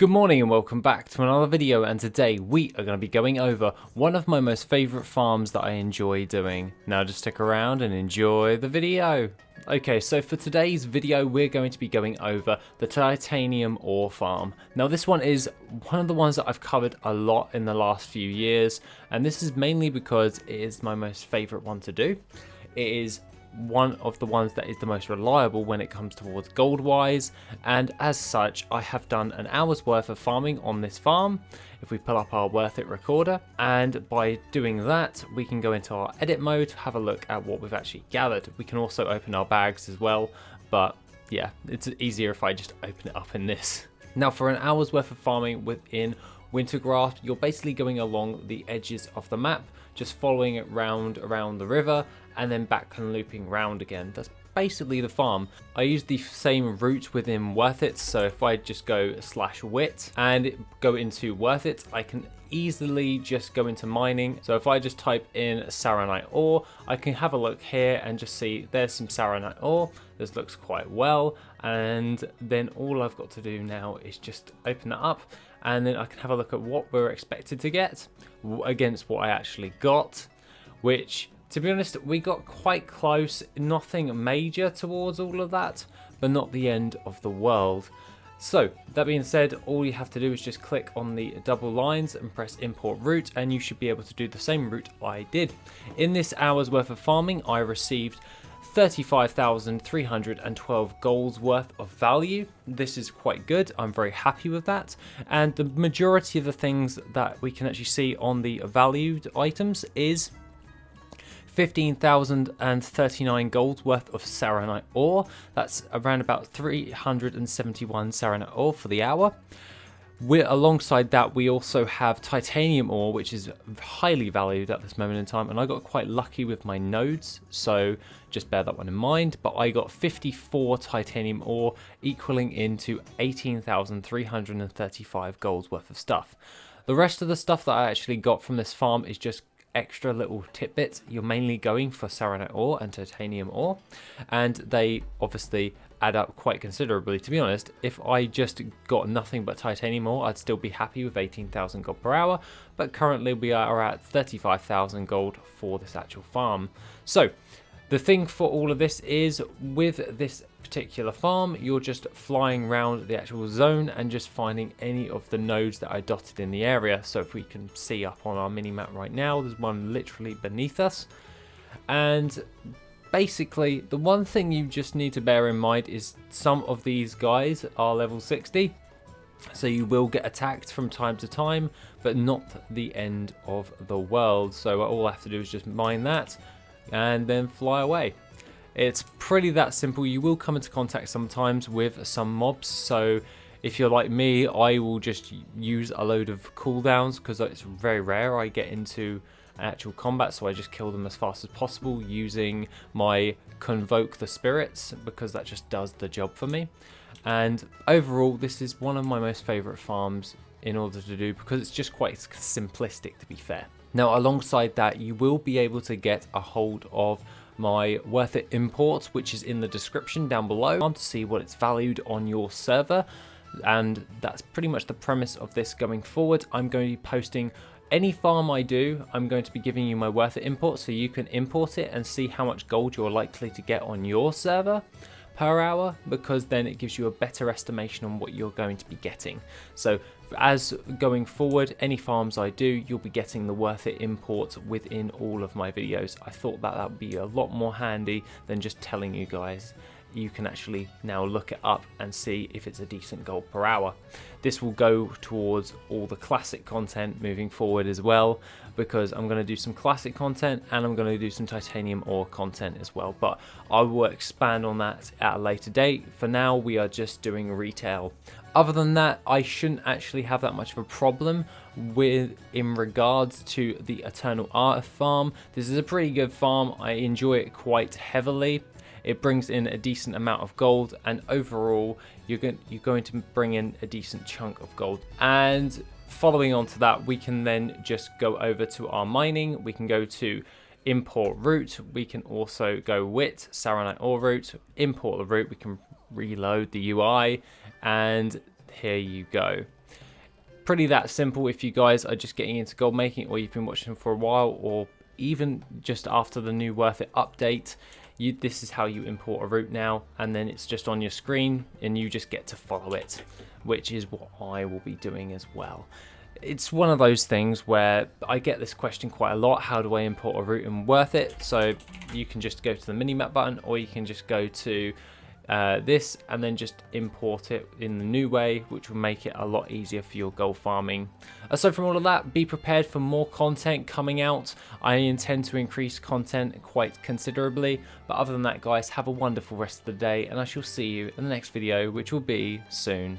Good morning and welcome back to another video, and today we are going to be going over one of my most favourite farms that I enjoy doing. Now just stick around and enjoy the video. Okay, so for today's video we're going to be going over the titanium ore farm. Now this one is one of the ones that I've covered a lot in the last few years, and this is mainly because it is my most favourite one to do. It is one of the ones that is the most reliable when it comes towards gold wise, and as such I have done an hour's worth of farming on this farm if we pull up our worth it recorder, and by doing that we can go into our edit mode, have a look at what we've actually gathered. We can also open our bags as well, but yeah, it's easier if I just open it up in this. Now for an hour's worth of farming within Wintergraft, you're basically going along the edges of the map, just following it round around the river and then back and looping round again. That's basically the farm. I use the same route within Worth It, so if I just go /wit and go into Worth It, I can easily just go into mining. So if I just type in Saronite ore, I can have a look here and just see there's some Saronite ore. This looks quite well, and then all I've got to do now is just open that up, and then I can have a look at what we're expected to get against what I actually got, which, to be honest, we got quite close. Nothing major towards all of that, but not the end of the world. So that being said, all you have to do is just click on the double lines and press import route, and you should be able to do the same route I did. In this hour's worth of farming, I received 35,312 golds worth of value. This is quite good. I'm very happy with that. And the majority of the things that we can actually see on the valued items is 15,039 golds worth of Saronite ore. That's around about 371 Saronite ore for the hour. Alongside that, we also have titanium ore, which is highly valued at this moment in time, and I got quite lucky with my nodes, so just bear that one in mind. But I got 54 titanium ore, equaling into 18,335 golds worth of stuff. The rest of the stuff that I actually got from this farm is just extra little tidbits. You're mainly going for Saronite ore and titanium ore, and they obviously add up quite considerably. To be honest, if I just got nothing but titanium ore, I'd still be happy with 18,000 gold per hour, but currently we are at 35,000 gold for this actual farm. So the thing for all of this is, with this particular farm, you're just flying around the actual zone and just finding any of the nodes that are dotted in the area. So if we can see up on our mini map right now, there's one literally beneath us, and basically the one thing you just need to bear in mind is some of these guys are level 60, so you will get attacked from time to time, but not the end of the world. So all I have to do is just mine that and then fly away. It's pretty that simple. You will come into contact sometimes with some mobs, so if you're like me, I will just use a load of cooldowns because it's very rare I get into actual combat, so I just kill them as fast as possible using my convoke the spirits, because that just does the job for me. And overall, this is one of my most favorite farms in order to do, because it's just quite simplistic, to be fair. Now alongside that, you will be able to get a hold of my Worth It import, which is in the description down below, to see what it's valued on your server. And that's pretty much the premise of this going forward. I'm going to be posting any farm I do. I'm going to be giving you my Worth It import, so you can import it and see how much gold you're likely to get on your server per hour, because then it gives you a better estimation on what you're going to be getting. So as going forward, any farms I do, you'll be getting the Worth It import within all of my videos. I thought that would be a lot more handy than just telling you guys. You can actually now look it up and see if it's a decent gold per hour. This will go towards all the classic content moving forward as well, because I'm going to do some classic content and I'm going to do some titanium ore content as well, but I will expand on that at a later date. For now, we are just doing retail. Other than that, I shouldn't actually have that much of a problem in regards to the Eternal Art farm. This is a pretty good farm. I enjoy it quite heavily. It brings in a decent amount of gold, and overall you're going to bring in a decent chunk of gold. And following on to that, we can then just go over to our mining. We can go to import route. We can also go wit Saronite ore route, import the route. We can reload the UI, and here you go. pretty that simple if you guys are just getting into gold making, or you've been watching for a while, or even just after the new Worth It update. This is how you import a route now, and then it's just on your screen and you just get to follow it, which is what I will be doing as well. It's one of those things where I get this question quite a lot: how do I import a route in Worth It? So you can just go to the minimap button, or you can just go to this and then just import it in the new way, which will make it a lot easier for your gold farming. Aside from all of that, be prepared for more content coming out. I intend to increase content quite considerably, but other than that, guys, have a wonderful rest of the day, and I shall see you in the next video, which will be soon.